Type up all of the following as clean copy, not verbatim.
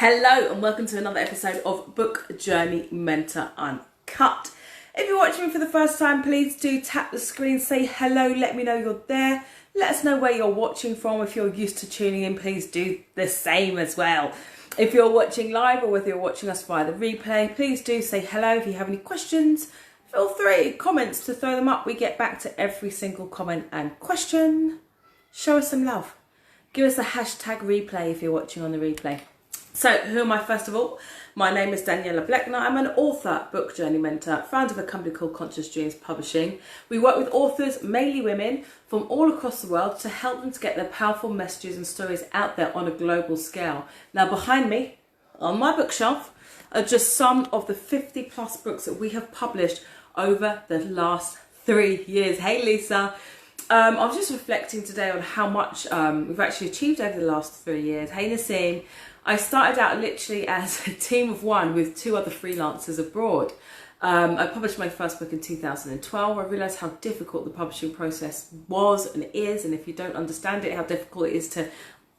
Hello and welcome to another episode of Book Journey Mentor Uncut. If you're watching me for the first time, please do tap the screen, say hello, let me know you're there. Let us know where you're watching from. If you're used to tuning in, please do the same as well. If you're watching live or whether you're watching us via the replay, please do say hello. If you have any questions, feel free, comments to throw them up. We get back to every single comment and question. Show us some love. Give us a hashtag replay if you're watching on the replay. So, who am I first of all? My name is Daniela Bleckner. I'm an author, book journey mentor, founder of a company called Conscious Dreams Publishing. We work with authors, mainly women, from all across the world to help them to get their powerful messages and stories out there on a global scale. Now, behind me, on my bookshelf, are just some of the 50 plus books that we have published over the last 3 years. Hey, Lisa. I was just reflecting today on how much we've actually achieved over the last 3 years. Hey, Nassim. I started out literally as a team of one with 2 other freelancers abroad. I published my first book in 2012. I realised how difficult the publishing process was and is, and if you don't understand it, how difficult it is to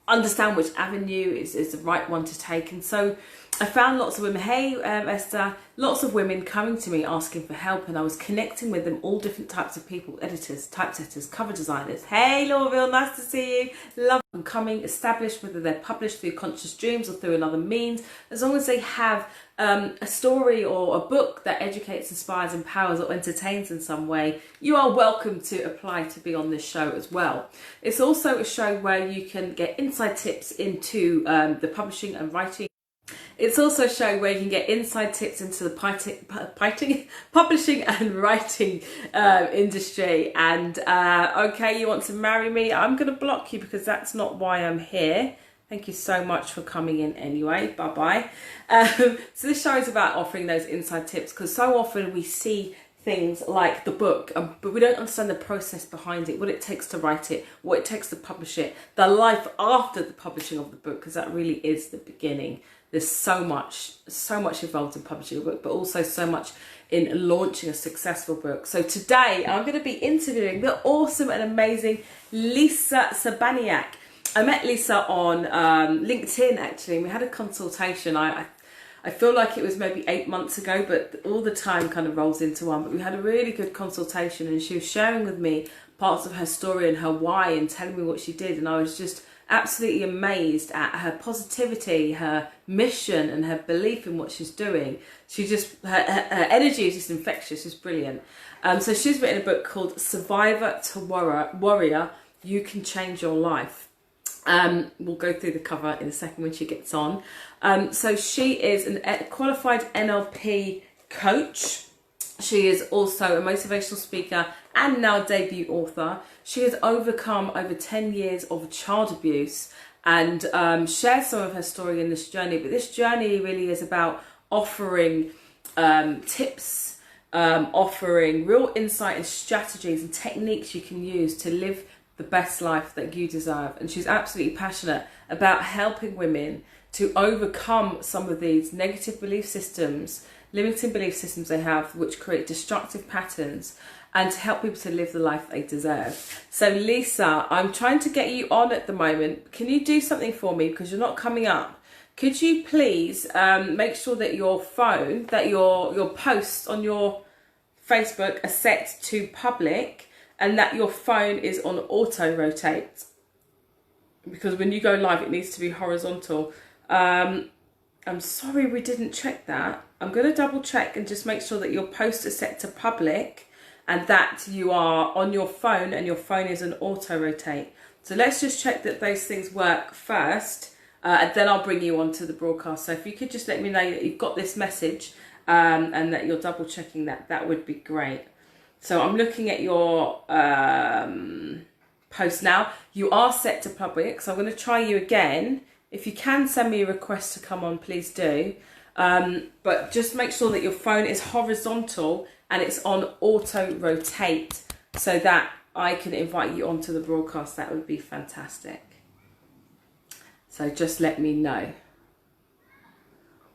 understand which avenue is the right one to take. And so I found lots of women, hey Esther, lots of women coming to me asking for help, and I was connecting with them, all different types of people, editors, typesetters, cover designers. Hey Laurville, nice to see you. Love them coming, established, whether they're published through Conscious Dreams or through another means, as long as they have a story or a book that educates, inspires, empowers or entertains in some way, you are welcome to apply to be on this show as well. It's also a show where you can get inside tips into the publishing and writing. It's also a show where you can get inside tips into the publishing and writing industry. And okay, you want to marry me? I'm going to block you because that's not why I'm here. Thank you so much for coming in anyway. Bye-bye. So this show is about offering those inside tips, because so often we see things like the book, but we don't understand the process behind it, what it takes to write it, what it takes to publish it, the life after the publishing of the book, because that really is the beginning. There's so much involved in publishing a book, but also so much in launching a successful book. So today I'm going to be interviewing the awesome and amazing Lisa Cybaniak. I met Lisa on LinkedIn actually, and we had a consultation. I feel like it was maybe 8 months ago, but all the time kind of rolls into one. But we had a really good consultation, and she was sharing with me parts of her story and her why and telling me what she did. And I was just absolutely amazed at her positivity, her mission and her belief in what she's doing. She just, her energy is just infectious, it's brilliant. So she's written a book called Survivor to Warrior, You Can Change Your Life. We'll go through the cover in a second when she gets on. So she is a qualified NLP coach. She is also a motivational speaker and now debut author. She has overcome over 10 years of child abuse and shares some of her story in this journey. But this journey really is about offering tips, offering real insight and strategies and techniques you can use to live the best life that you deserve. And she's absolutely passionate about helping women to overcome some of these negative belief systems, limiting belief systems they have, which create destructive patterns, and to help people to live the life they deserve. So Lisa, I'm trying to get you on at the moment. Can you do something for me, because you're not coming up? Could you please make sure that your phone, that your posts on your Facebook are set to public, and that your phone is on auto rotate, because when you go live it needs to be horizontal. I'm sorry we didn't check that. I'm going to double check and just make sure that your posts are set to public and that you are on your phone and your phone is on auto rotate. So let's just check that those things work first, and then I'll bring you onto the broadcast. So if you could just let me know that you've got this message and that you're double checking that, that would be great. So I'm looking at your post now. You are set to public, so I'm going to try you again. If you can send me a request to come on, please do. But just make sure that your phone is horizontal and it's on auto rotate so that I can invite you onto the broadcast. That would be fantastic. So just let me know.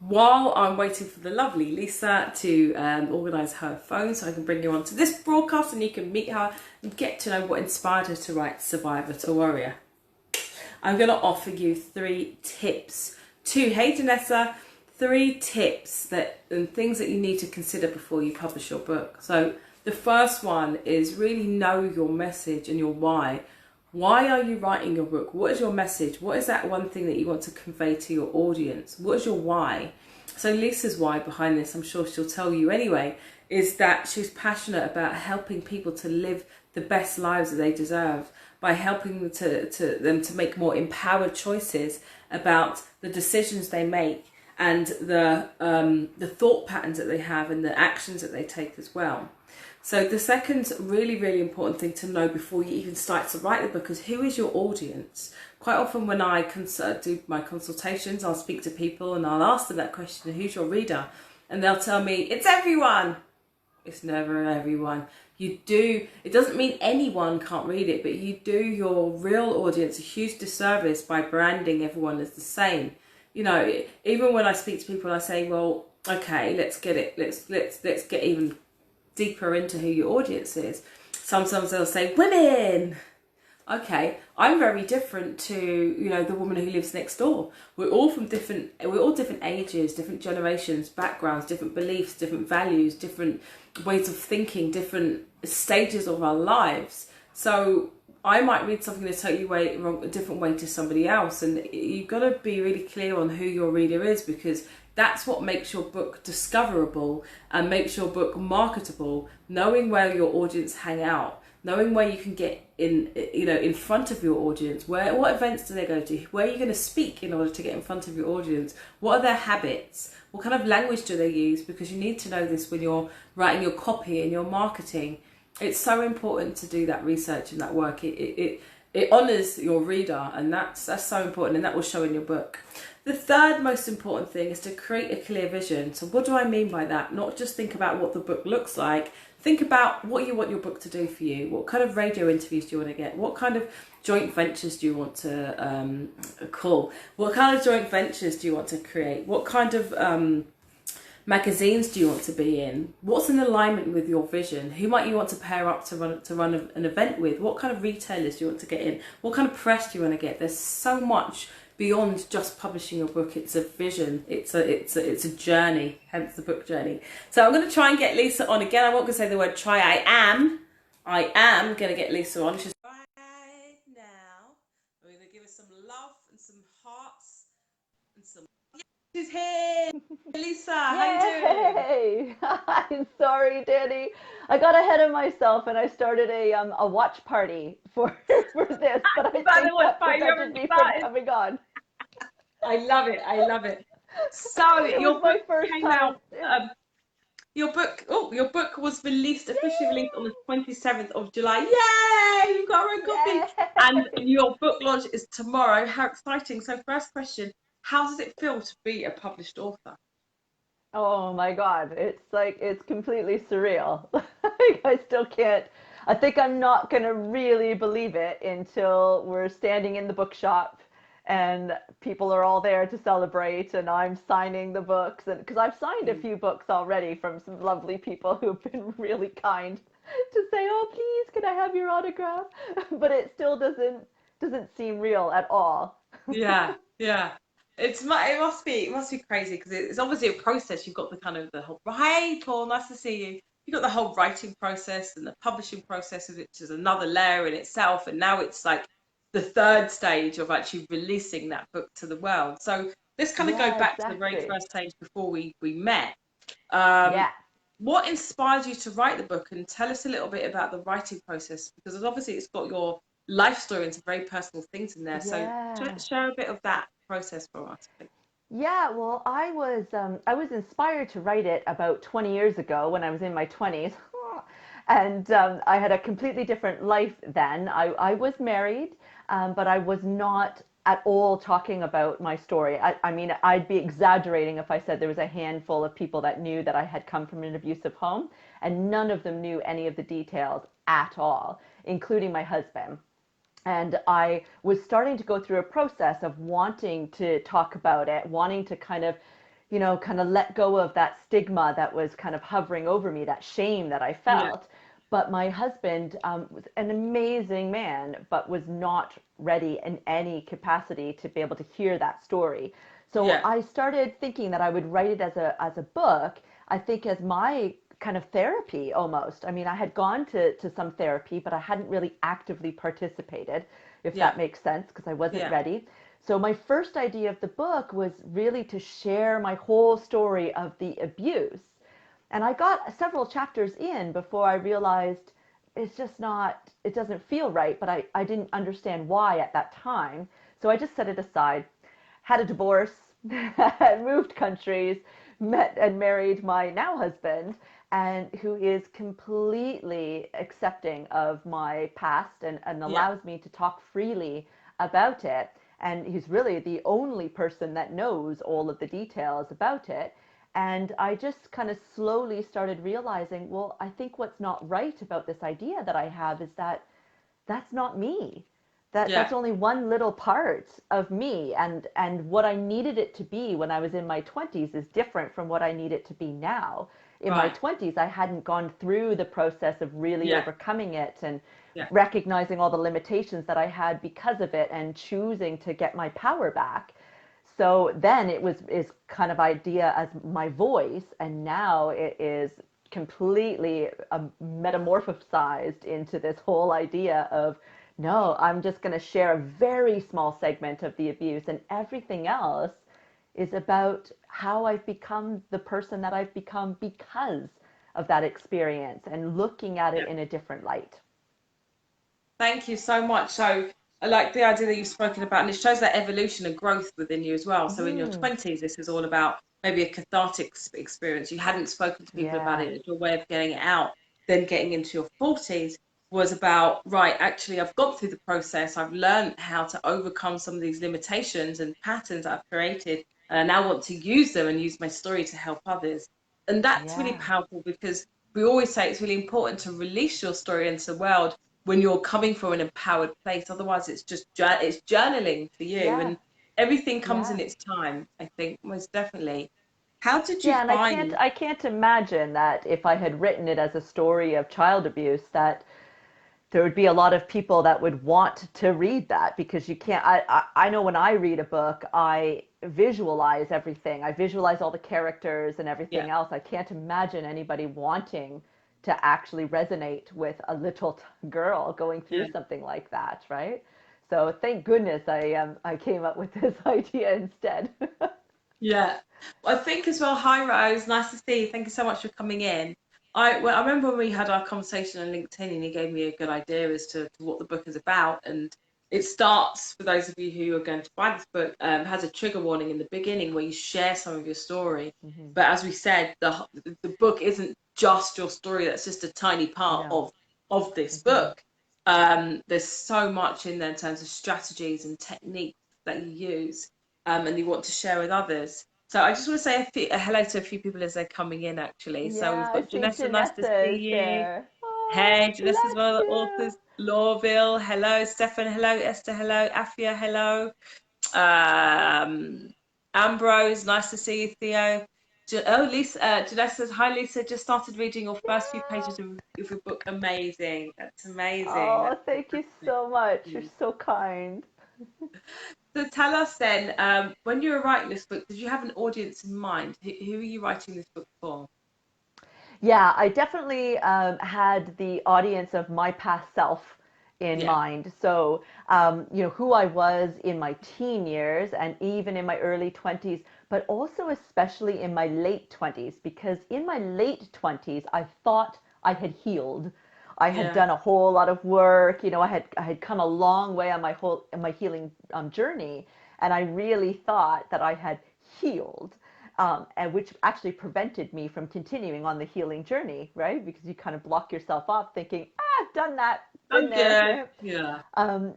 While I'm waiting for the lovely Lisa to organise her phone so I can bring you onto this broadcast and you can meet her and get to know what inspired her to write Survivor to Warrior, I'm going to offer you 3 tips 2, hey Janessa, 3 tips that and things that you need to consider before you publish your book. So the first one is really know your message and your why. Why are you writing your book? What is your message? What is that one thing that you want to convey to your audience? What is your why? So Lisa's why behind this, I'm sure she'll tell you anyway, is that she's passionate about helping people to live the best lives that they deserve by helping them to make more empowered choices about the decisions they make and the thought patterns that they have and the actions that they take as well. So the second really, really important thing to know before you even start to write the book is who is your audience? Quite often when I do my consultations, I'll speak to people and I'll ask them that question, who's your reader? And they'll tell me, it's everyone. It's never everyone. It doesn't mean anyone can't read it, but you do your real audience a huge disservice by branding everyone as the same. You know, even when I speak to people, I say, well, okay, let's get even deeper into who your audience is. Sometimes they'll say women. Okay, I'm very different to, you know, the woman who lives next door. We're all different ages, different generations, backgrounds, different beliefs, different values, different ways of thinking, different stages of our lives. So I might read something in a a different way to somebody else, and you've got to be really clear on who your reader is, because that's what makes your book discoverable and makes your book marketable. Knowing where your audience hang out, knowing where you can get in front of your audience, what events do they go to, where are you going to speak in order to get in front of your audience, what are their habits, what kind of language do they use, because you need to know this when you're writing your copy and your marketing. It's so important to do that research and that work. It honors your reader, and that's so important, and that will show in your book. The third most important thing is to create a clear vision. So what do I mean by that? Not just think about what the book looks like. Think about what you want your book to do for you. What kind of radio interviews do you want to get? What kind of joint ventures do you want to call? What kind of joint ventures do you want to create? What kind of magazines do you want to be in? What's in alignment with your vision? Who might you want to pair up to run an event with? What kind of retailers do you want to get in? What kind of press do you want to get? There's so much beyond just publishing your book. It's a vision. It's a journey. Hence the book journey. So I'm going to try and get Lisa on again. I'm not going to say the word try. I am going to get Lisa on. She's right now. We're going to give her some love and some hearts and some. She's here. Lisa, how you doing? I'm sorry, Danny. I got ahead of myself and I started a watch party for for this, but I think that prevented me from coming on. I love it. I love it. So It was your my book first came time. out. Your book was officially released on the 27th of July. Yay! You've got a red copy, and Yay! your book launch is tomorrow. How exciting! So first question: how does it feel to be a published author? Oh my God. It's completely surreal. Like, I still can't. I think I'm not going to really believe it until we're standing in the bookshop and people are all there to celebrate and I'm signing the books, and because I've signed a few books already from some lovely people who've been really kind to say, "Oh, please, can I have your autograph?" But it still doesn't seem real at all. Yeah, yeah. It must be crazy because it's obviously a process. You've got the whole, hey Paul, nice to see you. You've got the whole writing process and the publishing process, which is another layer in itself. And now it's like the third stage of actually releasing that book to the world. So let's kind of go Yeah, back to the very exactly. first stage before we met. Um, Yeah. what inspired you to write the book, and tell us a little bit about the writing process, because obviously it's got your life story and some very personal things in there. So Yeah. share a bit of that process for us, please. Yeah, well, I was inspired to write it about 20 years ago when I was in my 20s. And I had a completely different life then. I was married, but I was not at all talking about my story. I mean, I'd be exaggerating if I said there was a handful of people that knew that I had come from an abusive home, and none of them knew any of the details at all, including my husband. And I was starting to go through a process of wanting to talk about it, wanting to kind of let go of that stigma that was kind of hovering over me, that shame that I Yeah. felt. But my husband was an amazing man, but was not ready in any capacity to be able to hear that story. So Yeah. I started thinking that I would write it as a book, I think as my kind of therapy almost. I mean, I had gone to some therapy, but I hadn't really actively participated, if Yeah. that makes sense, because I wasn't Yeah. ready. So my first idea of the book was really to share my whole story of the abuse. And I got several chapters in before I realized it's just not, it doesn't feel right, but I didn't understand why at that time. So I just set it aside, had a divorce, moved countries, met and married my now husband, and who is completely accepting of my past and Yeah. allows me to talk freely about it. And he's really the only person that knows all of the details about it. And I just kind of slowly started realizing, well, I think what's not right about this idea that I have is that that's not me. That's Yeah. only one little part of me, and what I needed it to be when I was in my 20s is different from what I need it to be now. In my Right. 20s, I hadn't gone through the process of really Yeah. overcoming it and Yeah. recognizing all the limitations that I had because of it and choosing to get my power back. So then it was is kind of idea as my voice, and now it is completely metamorphosized into this whole idea of no, I'm just going to share a very small segment of the abuse, and everything else is about how I've become the person that I've become because of that experience and looking at it Yeah. in a different light. Thank you so much. So I like the idea that you've spoken about, and it shows that evolution and growth within you as well. So in your Mm, 20s, this is all about maybe a cathartic experience. You hadn't spoken to people about yeah, it. It's your way of getting it out. Then getting into your 40s was about, right, actually, I've gone through the process. I've learned how to overcome some of these limitations and patterns I've created. And I now want to use them and use my story to help others. And that's really yeah, powerful because we always say it's really important to release your story into the world when you're coming from an empowered place. Otherwise, it's just it's journaling for you, yeah, and everything comes in yeah. its time. I think most definitely. How did you Yeah, and find? I can't imagine that if I had written it as a story of child abuse that there would be a lot of people that would want to read that because you can't I know when I read a book I visualize everything. I visualize all the characters and Yeah, everything else. I can't imagine anybody wanting to actually resonate with a little girl going through yeah, something like that, right? So thank goodness I came up with this idea instead. yeah. I think as well. Hi, Rose. Nice to see you. Thank you so much for coming in. I remember when we had our conversation on LinkedIn, and you gave me a good idea as to what the book is about. And it starts, for those of you who are going to buy this book, has a trigger warning in the beginning where you share some of your story. Hmm. But as we said, the book isn't just your story. That's just a tiny part No. of this Hmm. book. There's so much in there in terms of strategies and techniques that you use, and you want to share with others. So I just want to say a hello to a few people as they're coming in, actually. So we've Yeah, I got see Janessa, nice to Janessa see is you. there. Oh, Hey, Janessa's bless one of the you. authors. Laurville, hello. Stefan, hello. Esther, hello. Afia, hello. Um, Ambrose, nice to see you, Theo. Oh, Lisa, Janessa says, hi, Lisa. Just started reading your first few Yeah. pages of your book. Amazing. That's amazing. Oh, That's thank you fantastic. so much. You're so kind. So tell us then, when you were writing this book, did you have an audience in mind? Who are you writing this book for? Yeah, I definitely had the audience of my past self in Yeah, mind. So, who I was in my teen years and even in my early 20s, but also especially in my late 20s, because in my late 20s, I thought I had healed. I had yeah, done a whole lot of work. I had come a long way on my healing journey, and I really thought that I had healed, and which actually prevented me from continuing on the healing journey, right? Because you kind of block yourself off, thinking, I've done that, been I'm there, good. right? Yeah,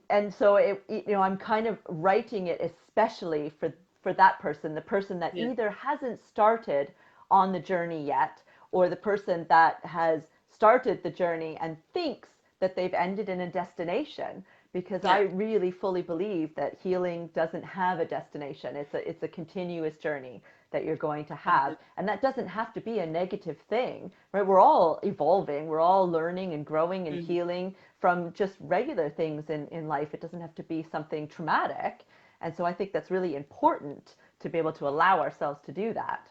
And so I'm kind of writing it especially for that person, the person that yeah, either hasn't started on the journey yet, or the person that has started the journey and thinks that they've ended in a destination. Because I yeah, really fully believe that healing doesn't have a destination. It's a continuous journey that you're going to have, 100. and that doesn't have to be a negative thing, right? We're all evolving, we're all learning and growing and Mm, healing from just regular things in life. It doesn't have to be something traumatic. And so I think that's really important to be able to allow ourselves to do that.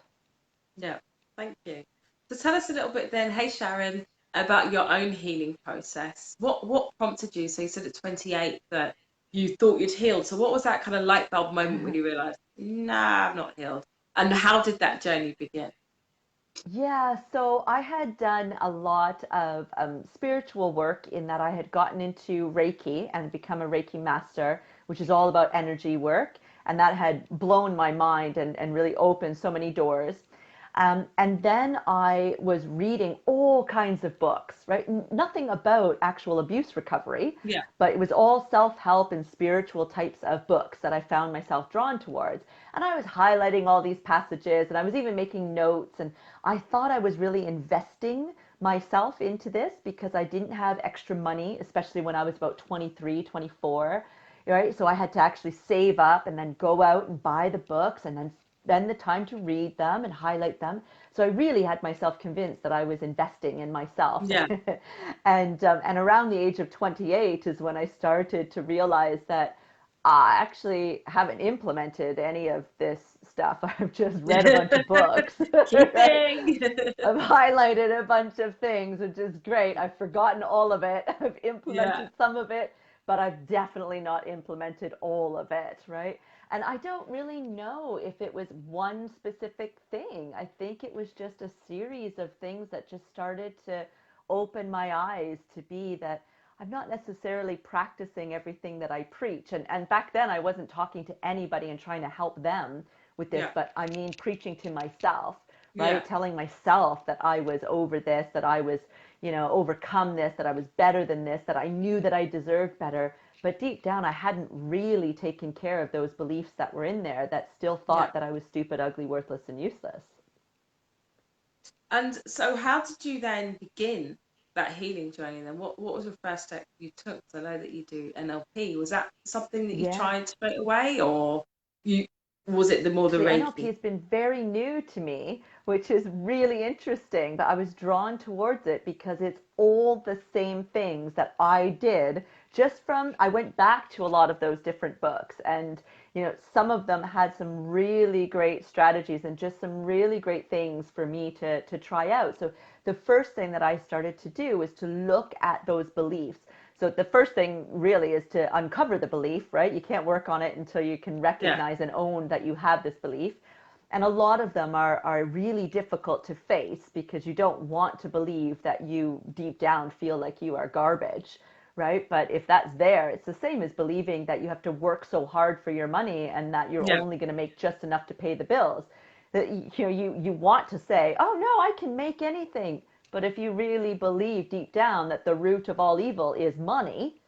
Yeah, thank you. So tell us a little bit then, hey Sharon, about your own healing process. What prompted you? So you said at 28 that you thought you'd healed. So what was that kind of light bulb moment when you realized, nah, I'm not healed? And how did that journey begin? Yeah, so I had done a lot of spiritual work in that I had gotten into Reiki and become a Reiki master, which is all about energy work. And that had blown my mind and really opened so many doors. And then I was reading all kinds of books, right? Nothing about actual abuse recovery, Yeah, but it was all self-help and spiritual types of books that I found myself drawn towards. And I was highlighting all these passages and I was even making notes. And I thought I was really investing myself into this because I didn't have extra money, especially when I was about 23, 24. Right? So I had to actually save up and then go out and buy the books and then spend the time to read them and highlight them. So I really had myself convinced that I was investing in myself. yeah, And around the age of 28 is when I started to realize that I actually haven't implemented any of this stuff. I've just read a bunch of books, right? keeping. I've highlighted a bunch of things, which is great. I've forgotten all of it. I've Yeah, implemented some of it, but I've definitely not implemented all of it, right? And I don't really know if it was one specific thing. I think it was just a series of things that just started to open my eyes to be that I'm not necessarily practicing everything that I preach. And back then, I wasn't talking to anybody and trying to help them with this, yeah, but I mean preaching to myself, yeah, right? Telling myself that I was over this, that I was, overcome this, that I was better than this, that I knew that I deserved better. But deep down, I hadn't really taken care of those beliefs that were in there that still yeah. thought that I was stupid, ugly, worthless, and useless. And so how did you then begin that healing journey then? What was the first step you took? 'Cause I know that you do NLP. Was that something that you Yeah. tried straight away or you was it the more the Actually, NLP Reiki? has been very new to me, which is really interesting, but I was drawn towards it because it's all the same things that I did just from, I went back to a lot of those different books and, some of them had some really great strategies and just some really great things for me to try out. So the first thing that I started to do was to look at those beliefs. So the first thing really is to uncover the belief, right? You can't work on it until you can Yeah, recognize and own that you have this belief. And a lot of them are really difficult to face because you don't want to believe that you deep down feel like you are garbage, right? But if that's there, it's the same as believing that you have to work so hard for your money and that you're yeah, only going to make just enough to pay the bills. That you want to say, "Oh no, I can make anything." But if you really believe deep down that the root of all evil is money,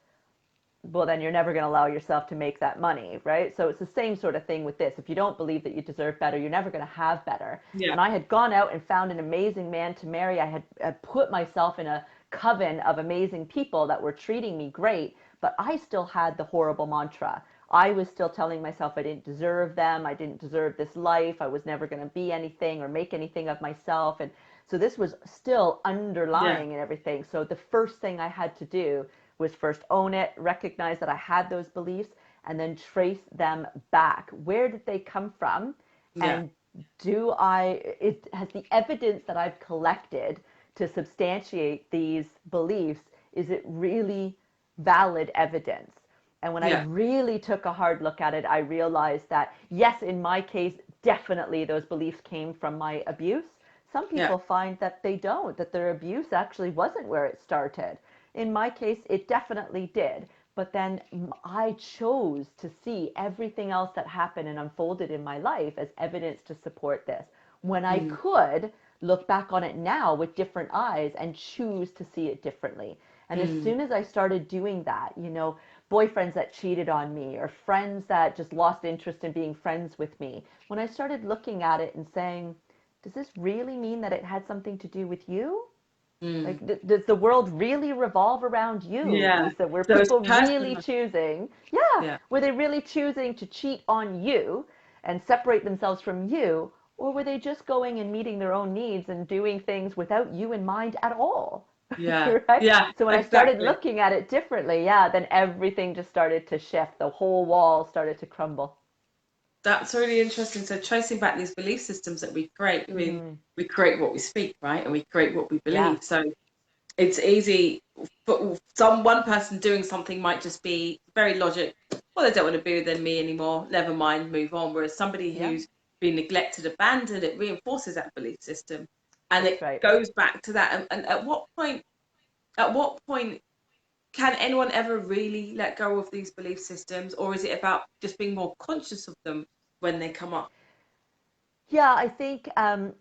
well, then you're never going to allow yourself to make that money, right? So it's the same sort of thing with this. If you don't believe that you deserve better, you're never going to have better. yeah, And I had gone out and found an amazing man to marry. I had put myself in a coven of amazing people that were treating me great, but I still had the horrible mantra. I was still telling myself I didn't deserve them. I didn't deserve this life. I was never going to be anything or make anything of myself. And so this was still yeah, underlying and everything. So the first thing I had to do was first own it, recognize that I had those beliefs, and then trace them back. Where did they come from? yeah, And it has the evidence that I've collected to substantiate these beliefs, is it really valid evidence? And when I yeah, really took a hard look at it, I realized that, yes, in my case, definitely those beliefs came from my abuse. Some yeah, people find that they don't, that their abuse actually wasn't where it started. In my case, it definitely did. But then I chose to see everything else that happened and unfolded in my life as evidence to support this. When I mm, could look back on it now with different eyes and choose to see it differently. And as mm, soon as I started doing that, boyfriends that cheated on me or friends that just lost interest in being friends with me, when I started looking at it and saying, does this really mean that it had something to do with you? mm. Like, does the world really revolve around you, Yeah. Lisa? Were So it's people really personal. choosing, yeah, Yeah, were they really choosing to cheat on you and separate themselves from you? Or were they just going and meeting their own needs and doing things without you in mind at all? yeah, Right? yeah, So when I started exactly. looking at it differently, yeah, then everything just started to shift. The whole wall started to crumble. That's really interesting. So tracing back these belief systems that we create, Hmm. we create what we speak, right? And we create what we Yeah. believe. So it's easy for one person doing something might just be very logic. Well, they don't want to be with me anymore. Never mind, move on. Whereas somebody Yeah. who's been neglected, abandoned, it reinforces that belief system, and That's it right. goes back to that. And at what point? At what point can anyone ever really let go of these belief systems, or is it about just being more conscious of them when they come up? Yeah, I think,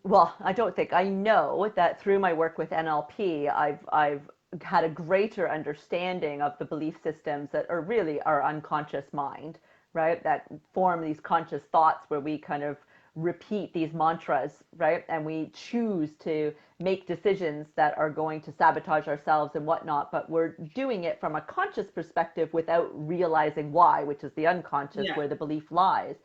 well, I don't think, I know that through my work with NLP, I've had a greater understanding of the belief systems that are really our unconscious mind, right? That form these conscious thoughts where we kind of repeat these mantras, right? And we choose to make decisions that are going to sabotage ourselves and whatnot, but we're doing it from a conscious perspective without realizing why, which is the unconscious Yeah. where the belief lies.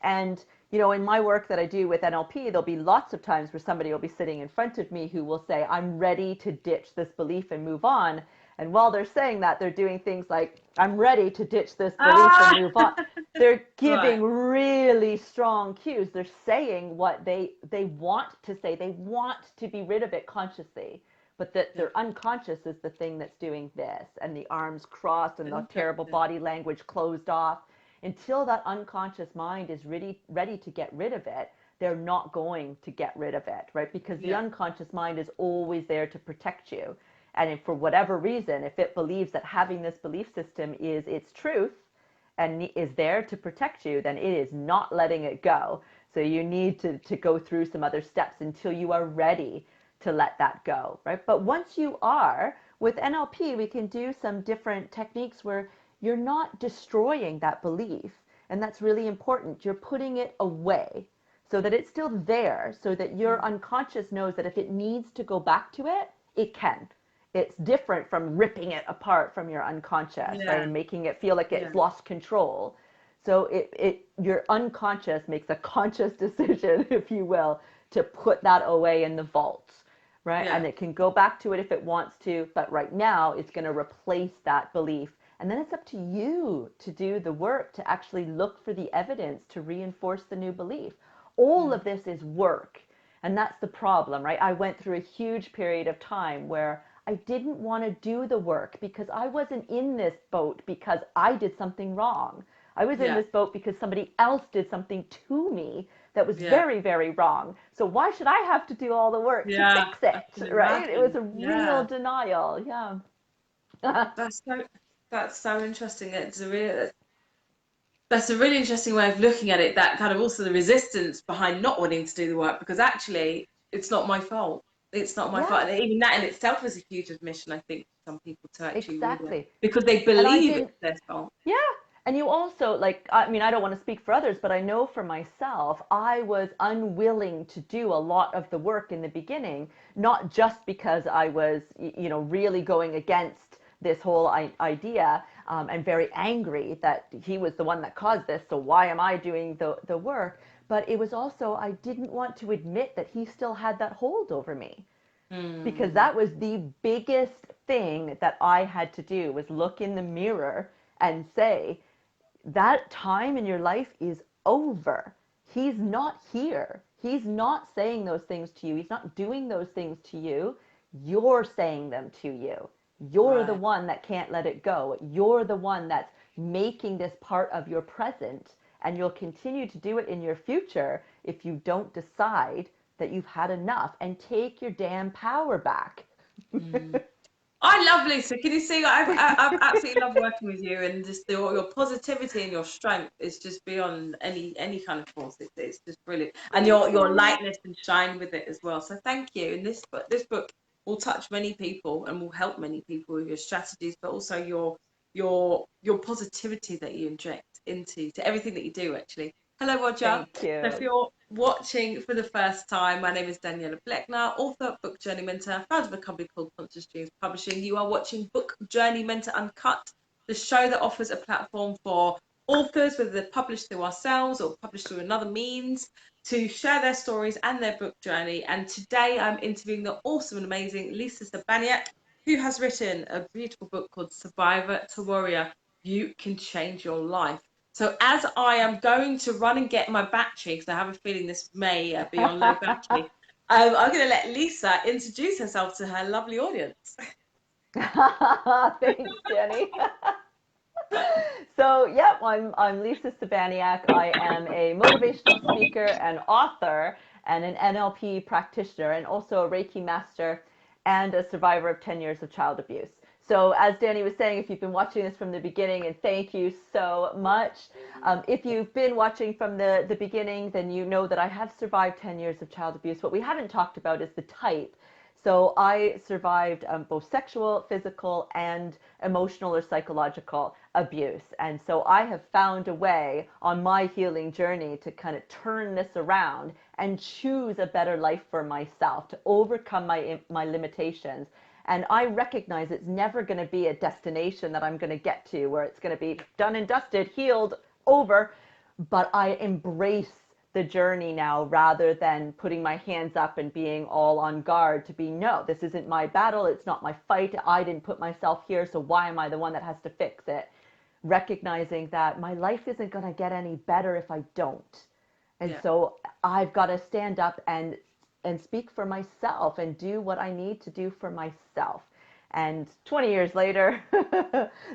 And, you know, in my work that I do with NLP, there'll be lots of times where somebody will be sitting in front of me who will say, I'm ready to ditch this belief and move on. And while they're saying that, they're doing things like, I'm ready to ditch this belief and Ah, move on. They're right. giving really strong cues. They're saying what they want to say. They want to be rid of it consciously, but that Yeah. their unconscious is the thing that's doing this, and the arms crossed and the terrible Interesting. body language closed off. Until that unconscious mind is ready to get rid of it, they're not going to get rid of it, right? Because the Yeah. unconscious mind is always there to protect you. And if, for whatever reason, if it believes that having this belief system is its truth and is there to protect you, then it is not letting it go. So you need to go through some other steps until you are ready to let that go, right? But once you are, with NLP, we can do some different techniques where you're not destroying that belief. And that's really important. You're putting it away so that it's still there, so that your Mm. unconscious knows that if it needs to go back to it, it can. It's different from ripping it apart from your unconscious, right? Yeah. And making it feel like Yeah. it's lost control. So your unconscious makes a conscious decision, if you will, to put that away in the vault, right? Yeah. And it can go back to it if it wants to, but right now it's going to replace that belief. And then it's up to you to do the work to actually look for the evidence to reinforce the new belief. All Mm. of this is work. And that's the problem, right? I went through a huge period of time where I didn't want to do the work because I wasn't in this boat because I did something wrong. I was in Yeah. this boat because somebody else did something to me that was Yeah. very, very wrong. So why should I have to do all the work to Yeah. fix I it, can right? It was imagine. a real Yeah. denial. Yeah. That's so that's so interesting. That's a really interesting way of looking at it. That kind of also the resistance behind not wanting to do the work because actually it's not my fault. It's not my fault. Yeah, And even that in itself is a huge admission, I think, for some people to actually realize exactly. because they And I believe it's didn't, their fault. yeah. And you also, like, I mean, I don't want to speak for others, but I know for myself, I was unwilling to do a lot of the work in the beginning, not just because I was, you know, really going against this whole idea and very angry that he was the one that caused this. So why am I doing the work? But it was also, I didn't want to admit that he still had that hold over me because Mm, that was the biggest thing that I had to do was look in the mirror and say, that time in your life is over. He's not here. He's not saying those things to you. He's not doing those things to you. You're saying them to you. You're the right. one that can't let it go. You're the one that's making this part of your present. And you'll continue to do it in your future if you don't decide that you've had enough and take your damn power back. Mm. I love Lisa. Can you see? I've absolutely loved working with you, and just your positivity and your strength is just beyond any kind of force. It's just brilliant, and Thank your you. lightness and shine with it as well. So thank you. And this book will touch many people and will help many people with your strategies, but also your positivity that you inject into to everything that you do. Actually, hello, Roger. Thank So if you. you're watching for the first time, my name is Daniela Bleckner, author, book journey mentor, founder of a company called Conscious Dreams Publishing. You are watching Book Journey Mentor Uncut, the show that offers a platform for authors, whether they're published through ourselves or published through another means, to share their stories and their book journey. And today I'm interviewing the awesome and amazing Lisa Cybaniak, who has written a beautiful book called Survivor to Warrior. You can change your life. So as I am going to run and get my battery, because I have a feeling this may be on low battery, I'm going to let Lisa introduce herself to her lovely audience. Thanks, Jenny. So, yep, I'm Lisa Cybaniak. I am a motivational speaker and author and an NLP practitioner and also a Reiki master and a survivor of 10 years of child abuse. So, as Danny was saying, if you've been watching this from the beginning, and thank you so much. If you've been watching from the beginning, then you know that I have survived 10 years of child abuse. What we haven't talked about is the type. So I survived both sexual, physical, and emotional or psychological abuse. And so I have found a way on my healing journey to kind of turn this around and choose a better life for myself, to overcome my limitations. And I recognize it's never going to be a destination that I'm going to get to where it's going to be done and dusted, healed, over. But I embrace the journey now rather than putting my hands up and being all on guard to be, no, this isn't my battle. It's not my fight. I didn't put myself here. So why am I the one that has to fix it? Recognizing that my life isn't going to get any better if I don't. And Yeah. so I've got to stand up and speak for myself and do what I need to do for myself. And 20 years later,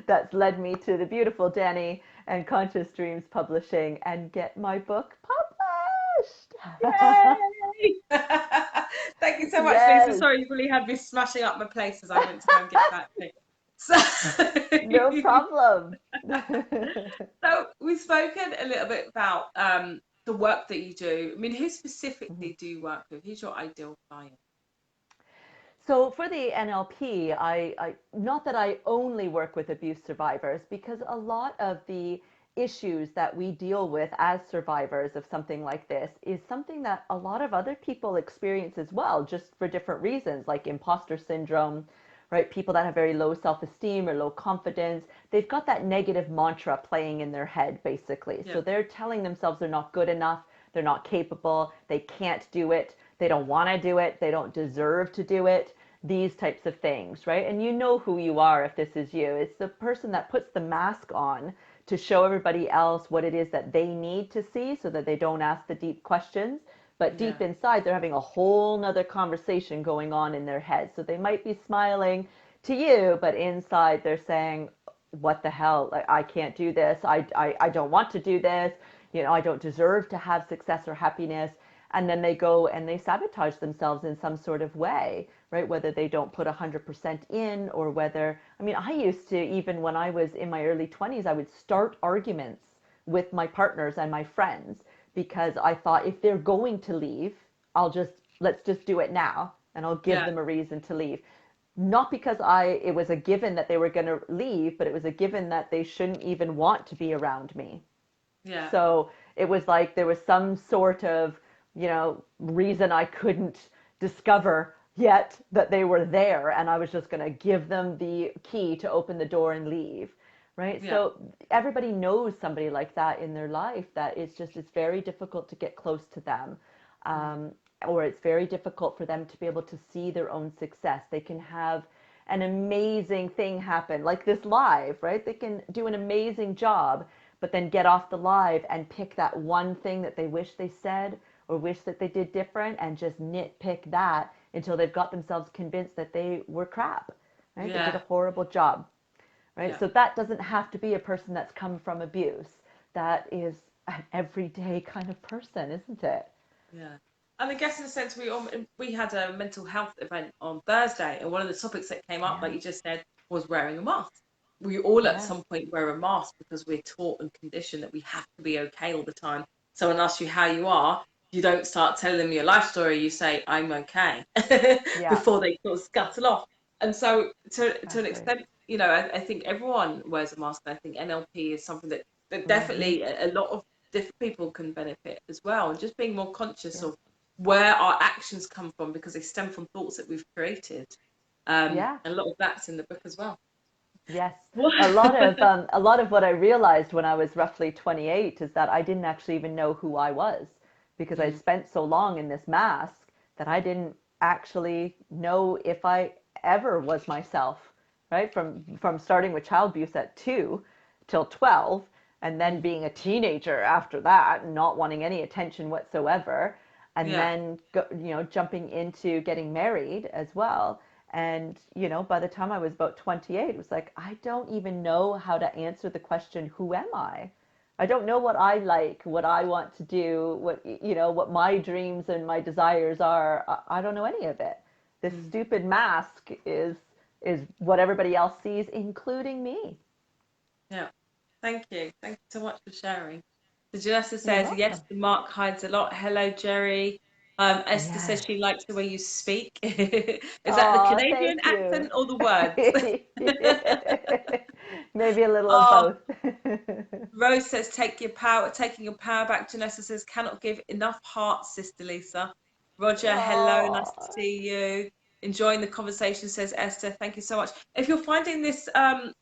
that's led me to the beautiful Danny and Conscious Dreams Publishing and get my book published. Yay! Thank you so much, Lisa. Yes, Sorry, you really had me smashing up my place as I went to go and get that thing. So, no problem. so we've spoken a little bit about the work that you do. I mean, who specifically do you work with? Who's your ideal client? So for the NLP, not that I only work with abuse survivors, because a lot of the issues that we deal with as survivors of something like this is something that a lot of other people experience as well, just for different reasons, like imposter syndrome, right? People that have very low self-esteem or low confidence, they've got that negative mantra playing in their head, basically. Yeah, So they're telling themselves they're not good enough, they're not capable, they can't do it, they don't want to do it, they don't deserve to do it, these types of things, right? And you know who you are if this is you. It's the person that puts the mask on to show everybody else what it is that they need to see so that they don't ask the deep questions. But yeah, deep inside, they're having a whole nother conversation going on in their head. So they might be smiling to you, but inside they're saying, what the hell? Like, I can't do this. I don't want to do this. You know, I don't deserve to have success or happiness. And then they go and they sabotage themselves in some sort of way, right? Whether they don't put 100% in, or whether, I mean, I used to, even when I was in my early 20s, I would start arguments with my partners and my friends because I thought if they're going to leave, let's just do it now and I'll give yeah, them a reason to leave. Not because it was a given that they were going to leave, but it was a given that they shouldn't even want to be around me. yeah, So it was like there was some sort of, reason I couldn't discover yet that they were there, and I was just going to give them the key to open the door and leave. Right. yeah, So everybody knows somebody like that in their life that it's very difficult to get close to them. Um, or it's very difficult for them to be able to see their own success. They can have an amazing thing happen, like this live, right? They can do an amazing job, but then get off the live and pick that one thing that they wish they said or wish that they did different and just nitpick that until they've got themselves convinced that they were crap, right? They did a yeah, horrible job, right? yeah, So that doesn't have to be a person that's come from abuse. That is an everyday kind of person, isn't it? yeah. And I guess in a sense, we had a mental health event on Thursday, and one of the topics that came up, like Yeah, you just said, was wearing a mask. We all at yeah, some point wear a mask because we're taught and conditioned that we have to be okay all the time. Someone asks you how you are, you don't start telling them your life story. You say, "I'm okay," yeah, before they sort of scuttle off. And so, to an exactly. extent, I think everyone wears a mask. I think NLP is something that Mm-hmm. definitely a lot of different people can benefit as well. And just being more conscious Yeah, of where our actions come from because they stem from thoughts that we've created. yeah. And a lot of that's in the book as well. Yes, What? a lot of what I realized when I was roughly 28 is that I didn't actually even know who I was because I Mm, spent so long in this mask that I didn't actually know if I ever was myself, right? From starting with child abuse at 2 till 12, and then being a teenager after that, and not wanting any attention whatsoever, and Yeah. then jumping into getting married as well. And by the time I was about 28, it was like, I don't even know how to answer the question, who am I? I don't know what I like, what I want to do, what my dreams and my desires are. I don't know any of it. This Mm. stupid mask is what everybody else sees, including me. Yeah. Thank you. Thank you so much for sharing. So Janessa You're says, yes, welcome. the mark hides a lot. Hello, Jerry. Esther says Yes. she likes the way you speak. Is that the Oh, Canadian thank you. accent or the words? Maybe a little of Oh, both. Rose says, taking your power back. Janessa says, cannot give enough hearts, Sister Lisa. Roger, hello, nice to Oh, see you. Enjoying the conversation, says Esther. Thank you so much. If you're finding this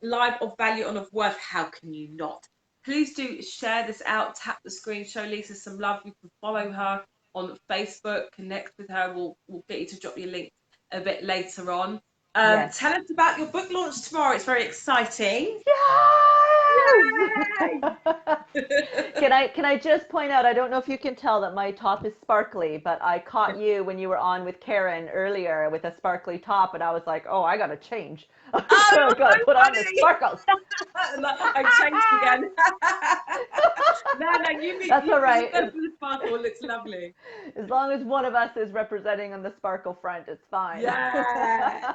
live of value and of worth, how can you not? Please do share this out, tap the screen, show Lisa some love. You can follow her on Facebook, connect with her. We'll get you to drop your link a bit later on. yes. Tell us about your book launch tomorrow. It's very exciting. Yes! Yay! Can I just point out, I don't know if you can tell that my top is sparkly, but I caught you when you were on with Karen earlier with a sparkly top, and I was like, oh, I gotta change. Oh, So I you're gotta so put on the funny. sparkles. I changed again. No, That's all you right. go for the sparkle. It looks lovely. As long as one of us is representing on the sparkle front, it's fine. Yeah.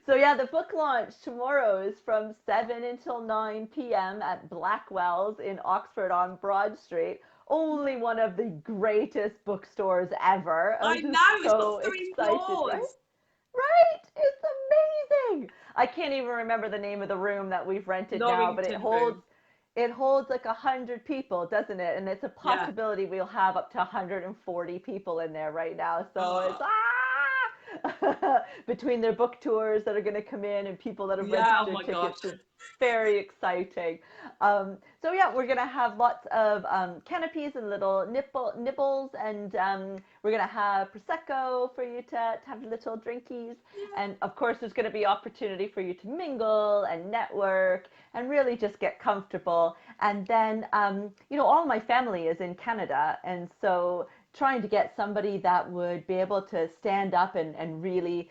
So yeah, the book launch tomorrow is from 7 until 9 p.m. at Blackwell's in Oxford on Broad Street. Only one of the greatest bookstores ever. I I'm just know. It's got so 3 floors. excited, right? Right? It's amazing. I can't even remember the name of the room that we've rented now, but it Norrington holds room. it holds like 100 people, doesn't it? And it's a Yeah. possibility we'll have up to 140 people in there right now. So it's Oh, between their book tours that are going to come in and people that have yeah. Oh registered my gosh. tickets. It's very exciting. So yeah, we're going to have lots of canopies and little nibbles, and we're going to have prosecco for you to have little drinkies. And of course, there's going to be opportunity for you to mingle and network and really just get comfortable. And then, all my family is in Canada, and so trying to get somebody that would be able to stand up and really,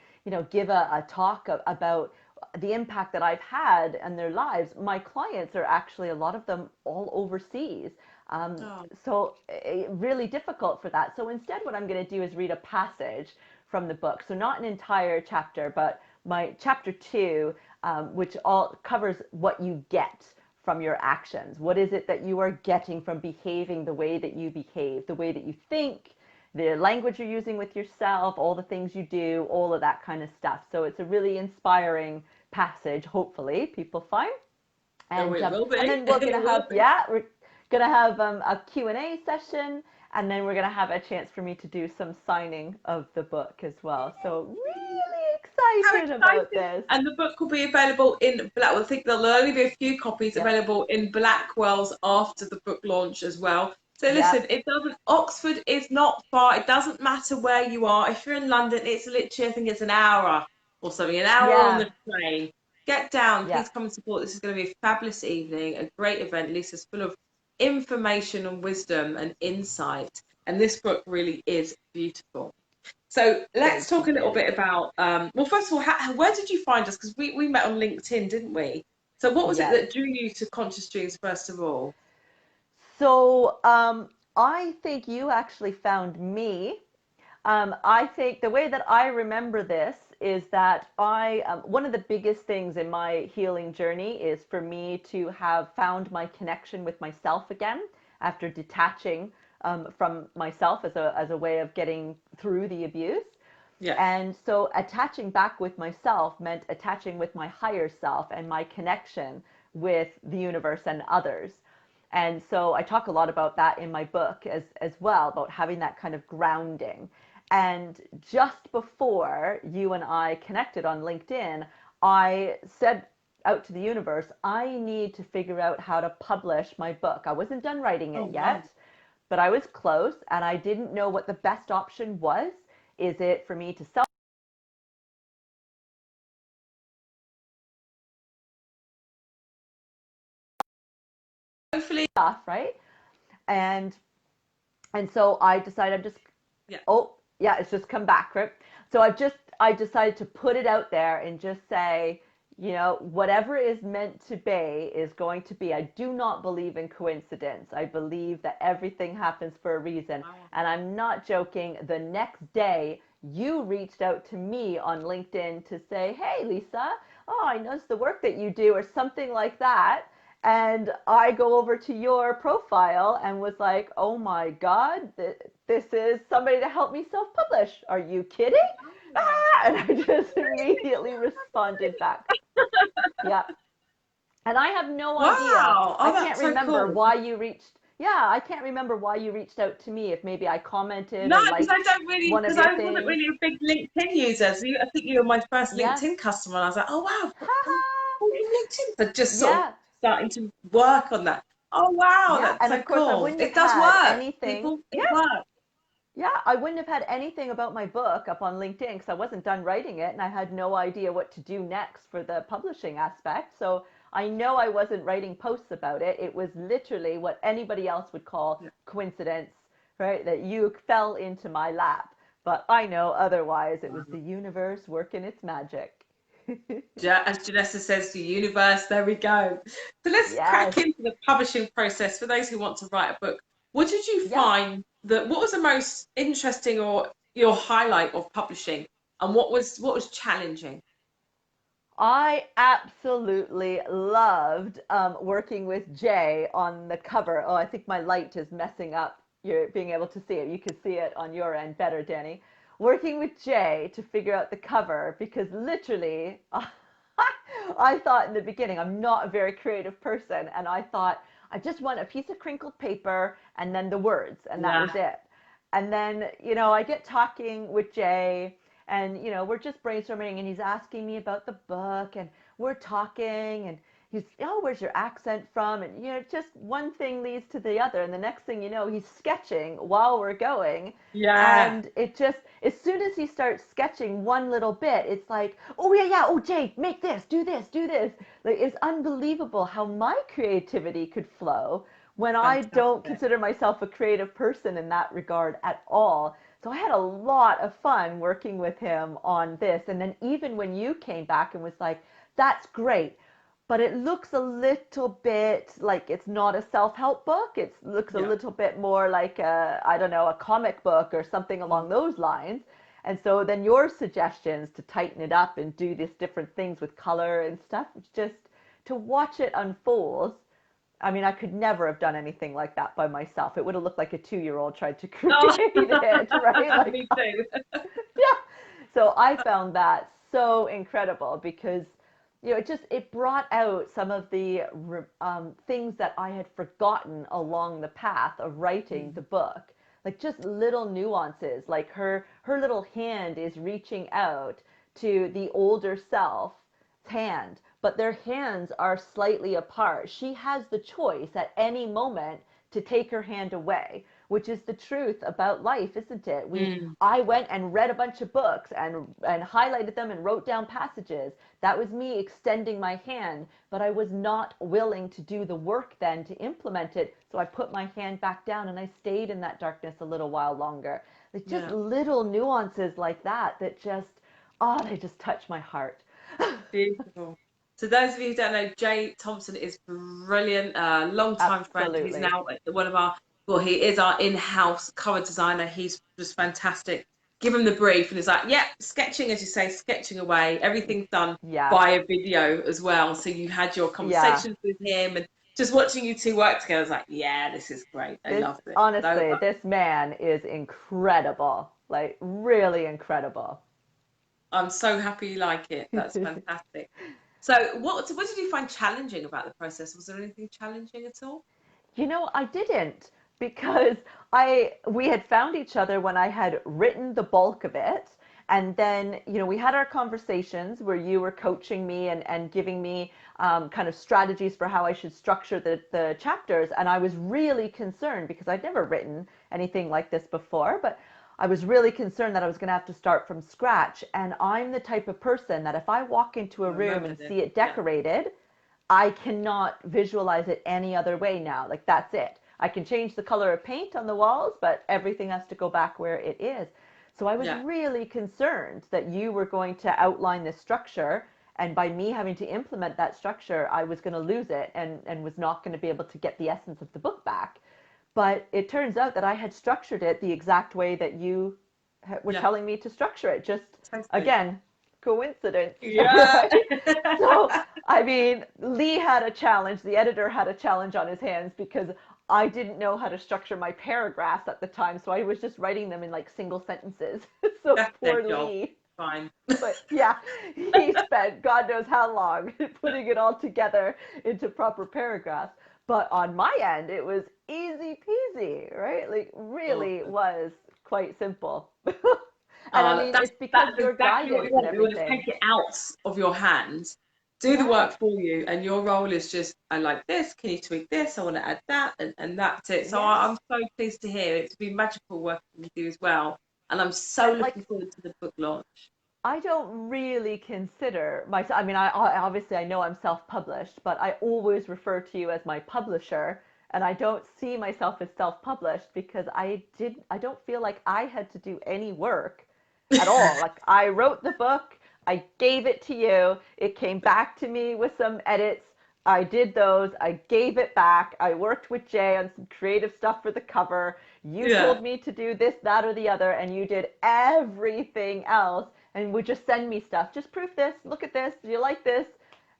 give a talk about the impact that I've had in their lives. My clients are actually, a lot of them, all overseas. Oh, So really difficult for that. So instead, what I'm going to do is read a passage from the book. So not an entire chapter, but my chapter 2, which all covers what you get from your actions. What is it that you are getting from behaving the way that you behave, the way that you think, the language you're using with yourself, all the things you do, all of that kind of stuff. So it's a really inspiring passage, hopefully people find. oh, And it will be. then we're It gonna will have, be. yeah, we're gonna have a Q&A session, and then we're gonna have a chance for me to do some signing of the book as well. So really How excited about exciting! this. And the book will be available in Black. I think there'll only be a few copies Yep, available in Blackwell's after the book launch as well. So listen, yep, it doesn't. Oxford is not far. It doesn't matter where you are. If you're in London, it's literally, I think it's an hour or something, an hour on yeah, the train. Get down, please yep. come and support. This is going to be a fabulous evening, a great event. Lisa's full of information and wisdom and insight, and this book really is beautiful. So let's Thank you, talk a little Jenny. bit about, well, first of all, where did you find us? Because we met on LinkedIn, didn't we? So what was it Yes. that drew you to Conscious Dreams, first of all? So I think you actually found me. I think the way that I remember this is that one of the biggest things in my healing journey is for me to have found my connection with myself again after detaching from myself as a way of getting through the abuse. Yeah. And so attaching back with myself meant attaching with my higher self and my connection with the universe and others. And so I talk a lot about that in my book as well, about having that kind of grounding. And just before you and I connected on LinkedIn, I said out to the universe, I need to figure out how to publish my book. I wasn't done writing Oh, it wow. yet, but I was close, and I didn't know what the best option was. Is it for me to self stuff, right? And so I decided I'm just, Yeah. oh, yeah, it's just come back, right? So I decided to put it out there and just say, whatever is meant to be is going to be. I do not believe in coincidence. I believe that everything happens for a reason. Wow. And I'm not joking. The next day, you reached out to me on LinkedIn to say, hey, Lisa, oh, I noticed the work that you do, or something like that. And I go over to your profile and was like, oh my God, this is somebody to help me self-publish. Are you kidding? Wow. Ah! And I just immediately responded back. Yeah. And I have no idea. Wow. I Oh, can't that's so remember cool. why you reached, yeah, I can't remember why you reached out to me. If maybe I commented No, or because liked I don't really, one of because your I wasn't things. really a big LinkedIn user. So I think you were my first Yeah. LinkedIn customer. And I was like, oh wow, I'm Ha on LinkedIn, but just sort of Yeah. starting to work on that. Oh wow, Yeah. that's And so of course, I cool. wouldn't have It does had work. anything. People, Yeah. it works. Yeah, I wouldn't have had anything about my book up on LinkedIn because I wasn't done writing it and I had no idea what to do next for the publishing aspect. So I know I wasn't writing posts about it. It was literally what anybody else would call Yeah. coincidence, right? That you fell into my lap. But I know otherwise it was the universe working its magic. As Janessa says, the universe, there we go. So let's Yes. crack into the publishing process for those who want to write a book. What did you Yeah. find what was the most interesting or your highlight of publishing and what was challenging? I absolutely loved working with Jay on the cover. Oh, I think my light is messing up. You're being able to see it. You can see it on your end better, Danny. Working with Jay to figure out the cover because literally, I thought in the beginning, I'm not a very creative person. And I thought, I just want a piece of crinkled paper and then the words, and that was Yeah. it. And then, I get talking with Jay and we're just brainstorming and he's asking me about the book and we're talking and he's, oh, where's your accent from? And just one thing leads to the other and the next thing you know, he's sketching while we're going. Yeah. And it just, as soon as he starts sketching one little bit, it's like, oh yeah, yeah, oh Jay, make this, do this, do this. Like, it's unbelievable how my creativity could flow when I don't Fantastic. consider myself a creative person in that regard at all. So I had a lot of fun working with him on this. And then even when you came back and was like, that's great, but it looks a little bit like it's not a self-help book. It looks a Yeah. little bit more like I don't know, a comic book or something along Mm. those lines. And so then your suggestions to tighten it up and do these different things with color and stuff, it's just to watch it unfold. I mean, I could never have done anything like that by myself. It would have looked like a 2-year-old tried to create Oh, it, right? Like, me too. yeah. So I found that so incredible because, it brought out some of the things that I had forgotten along the path of writing the Mm. book. Like just little nuances, like her little hand is reaching out to the older self hand, but their hands are slightly apart. She has the choice at any moment to take her hand away, which is the truth about life, isn't it? Mm. I went and read a bunch of books and highlighted them and wrote down passages. That was me extending my hand, but I was not willing to do the work then to implement it. So I put my hand back down and I stayed in that darkness a little while longer. It's just Yeah. little nuances like that that just, oh, they just touch my heart. Beautiful. So those of you who don't know, Jay Thompson is brilliant, long-time friend. He's Absolutely. now one of our, well, he is our in-house cover designer. He's just fantastic. Give him the brief, and he's like, "Yeah, sketching, as you say, sketching away. Everything's done Yeah. by a video as well." So you had your Yeah. conversations with him, and just watching you two work together, I was like, "Yeah, this is great. I This, loved it." So honestly, this man is incredible. Like, really incredible. I'm so happy you like it. That's fantastic. So what did you find challenging about the process? Was there anything challenging at all? I didn't because I we had found each other when I had written the bulk of it. And then, we had our conversations where you were coaching me and giving me kind of strategies for how I should structure the chapters. And I was really concerned because I'd never written anything like this before, but I was really concerned that I was going to have to start from scratch. And I'm the type of person that if I walk into I a room remember and this. see it Yeah. decorated, I cannot visualize it any other way now. Like, that's it. I can change the color of paint on the walls, but everything has to go back where it is. So I was Yeah. really concerned that you were going to outline this structure, and by me having to implement that structure, I was going to lose it and was not going to be able to get the essence of the book back. But it turns out that I had structured it the exact way that you were Yeah. telling me to structure it. Just, Totally. again, coincidence, Yeah. right? So, I mean, Lee had a challenge, the editor had a challenge on his hands because I didn't know how to structure my paragraphs at the time. So I was just writing them in like single sentences. So That's their poor job. Lee. Fine. But yeah, he spent God knows how long putting it all together into proper paragraphs. But on my end, it was easy peasy, right? Like, really Awesome. was quite simple. And I mean, it's because That's your exactly what guidance you and want. You want to everything. take it out of your hands, do the Yeah, work for you, and your role is just, I like this, can you tweak this? I want to add that, and that's it. So yeah. I'm so pleased to hear it's been magical working with you as well. And I'm so And looking like, forward to the book launch. I don't really consider myself, I mean, I obviously I know I'm self-published, but I always refer to you as my publisher, and I don't see myself as self-published because I don't feel like I had to do any work at all. Like, I wrote the book, I gave it to you, it came back to me with some edits. I did those, I gave it back. I worked with Jay on some creative stuff for the cover. You Yeah. told me to do this, that, or the other, and you did everything else and would just send me stuff. Just proof this, look at this, do you like this?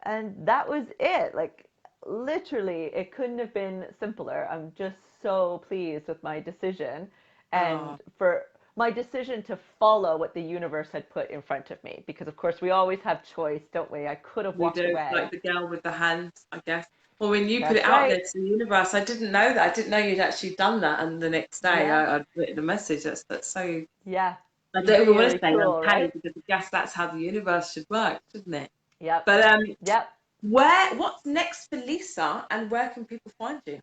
And that was it. Like, literally, it couldn't have been simpler. I'm just so pleased with my decision Oh, and for my decision to follow what the universe had put in front of me. Because, of course, we always have choice, don't we? I could have we walked do, like away. the girl with the hands, I guess. Well, when you put it That's out there right. to the universe, I didn't know that. I didn't know you'd actually done that. And the next day, Yeah. I'd written a message. That's so. Yeah. I don't even want to Really say cool, uncanny right? because I guess that's how the universe should work, shouldn't it? Yep. But Yep. what's next for Lisa, and where can people find you?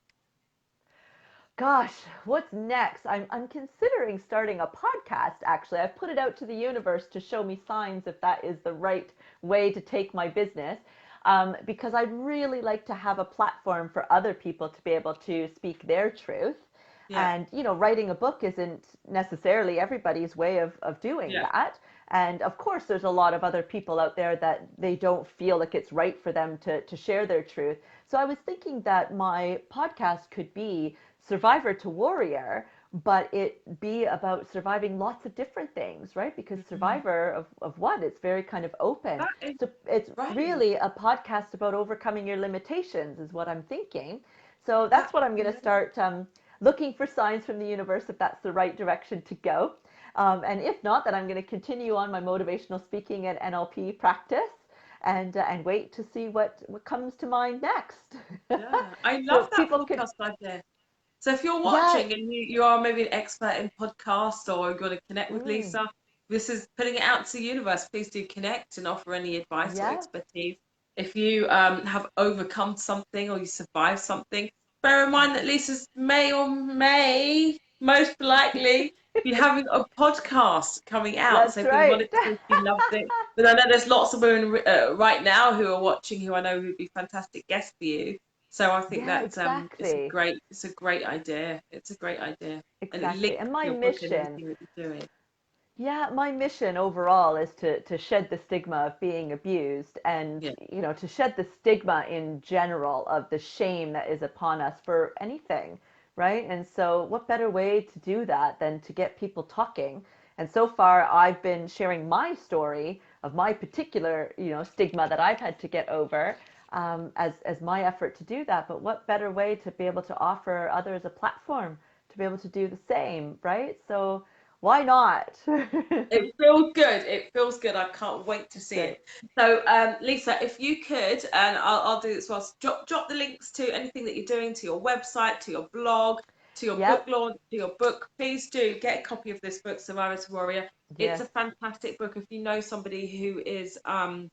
Gosh, what's next? I'm considering starting a podcast, actually. I've put it out to the universe to show me signs if that is the right way to take my business. Because I'd really like to have a platform for other people to be able to speak their truth. Yeah, And, writing a book isn't necessarily everybody's way of doing yeah, that. And of course, there's a lot of other people out there that they don't feel like it's right for them to share their truth. So I was thinking that my podcast could be Survivor to Warrior, but it be about surviving lots of different things, right? Because Mhm. Survivor of what? It's very kind of open. That is So it's right. really a podcast about overcoming your limitations, is what I'm thinking. So That that's what I'm going to yeah. start looking for signs from the universe if that's the right direction to go. And if not, then I'm going to continue on my motivational speaking and NLP practice and wait to see what comes to mind next. Yeah, I So love that people can, podcast idea. So if you're yeah, watching and you are maybe an expert in podcasts or you want to connect with mm, Lisa, this is putting it out to the universe. Please do connect and offer any advice or yeah, expertise. If you have overcome something or you survived something, bear in mind that Lisa's may or may most likely be having a podcast coming out. So that's if you right. wanted to see if you loved it, but I know there's lots of women right now who are watching who I know would be fantastic guests for you. So I think Yeah, that exactly. it's a great idea. It's a great idea, and it Exactly. links And to my your book and mission, everything that you're doing. yeah, my mission overall is to shed the stigma of being abused and, Yeah, to shed the stigma in general of the shame that is upon us for anything, right? And so, what better way to do that than to get people talking? And so far, I've been sharing my story of my particular, stigma that I've had to get over as my effort to do that. But what better way to be able to offer others a platform to be able to do the same, right? So, why not? it feels good. It feels good. I can't wait to see it. Great. So, Lisa, if you could, and I'll do this whilst drop the links to anything that you're doing, to your website, to your blog, to your book Yep. launch, to your book. Please do get a copy of this book, Survivor to Warrior. It's Yes. a fantastic book. If you know somebody who is um,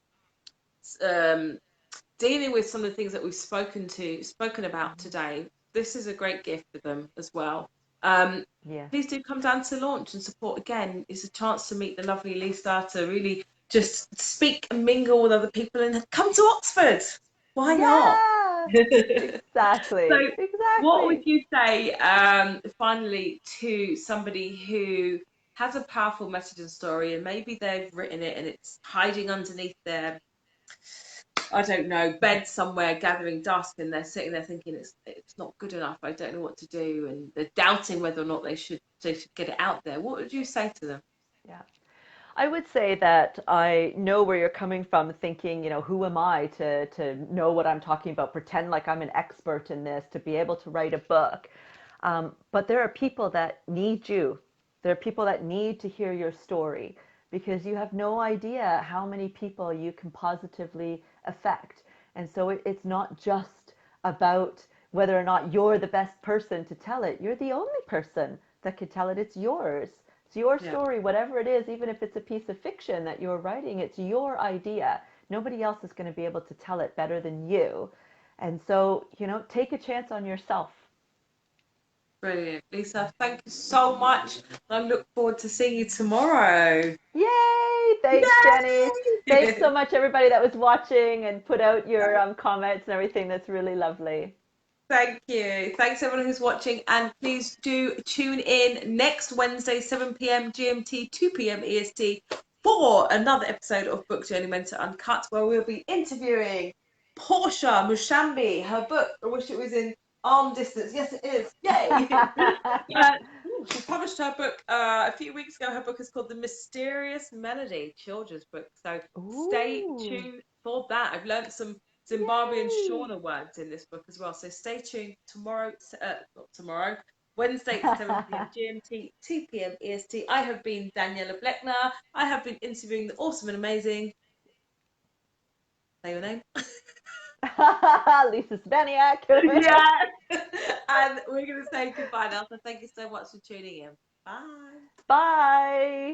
dealing with some of the things that we've spoken about today, this is a great gift for them as well. Um, Yes. Please do come down to launch and support again. It's a chance to meet the lovely Lisa, to really just speak and mingle with other people and come to Oxford. Why not? Yeah, So, exactly, what would exactly. you say, finally, to somebody who has a powerful message and story, and maybe they've written it and it's hiding underneath their, I don't know, bed somewhere, gathering dust, and they're sitting there thinking it's not good enough. I don't know what to do, and they're doubting whether or not they should get it out there. What would you say to them? Yeah. I would say that I know where you're coming from, thinking, who am I to know what I'm talking about, pretend like I'm an expert in this, to be able to write a book. But there are people that need you. There are people that need to hear your story because you have no idea how many people you can positively affect. And so it's not just about whether or not you're the best person to tell it. You're the only person that could tell it. It's yours. It's your Yeah. story, whatever it is, even if it's a piece of fiction that you're writing, it's your idea. Nobody else is going to be able to tell it better than you. And so, take a chance on yourself. Brilliant. Lisa, thank you so much. I look forward to seeing you tomorrow. Yay! Thanks, Jenny. Thanks Yay! so much, everybody that was watching and put out your comments and everything. That's really lovely. Thank you. Thanks everyone who's watching, and please do tune in next Wednesday, 7 p.m. GMT, 2 p.m. EST, for another episode of Book Journey Mentor Uncut, where we'll be interviewing Portia Mushambi. Her book, I wish it was in arm distance. Yes, it is. Yay! She published her book a few weeks ago. Her book is called The Mysterious Melody, children's book. So stay Ooh. tuned for that. I've learned some Zimbabwean Yay! Shona words in this book as well. So stay tuned tomorrow, not tomorrow, Wednesday, 7 p.m. GMT, 2 p.m. EST. I have been Daniela Bleckner. I have been interviewing the awesome and amazing, say your name. Lisa Cybaniak. Yeah. And we're going to say goodbye now. So thank you so much for tuning in. Bye. Bye.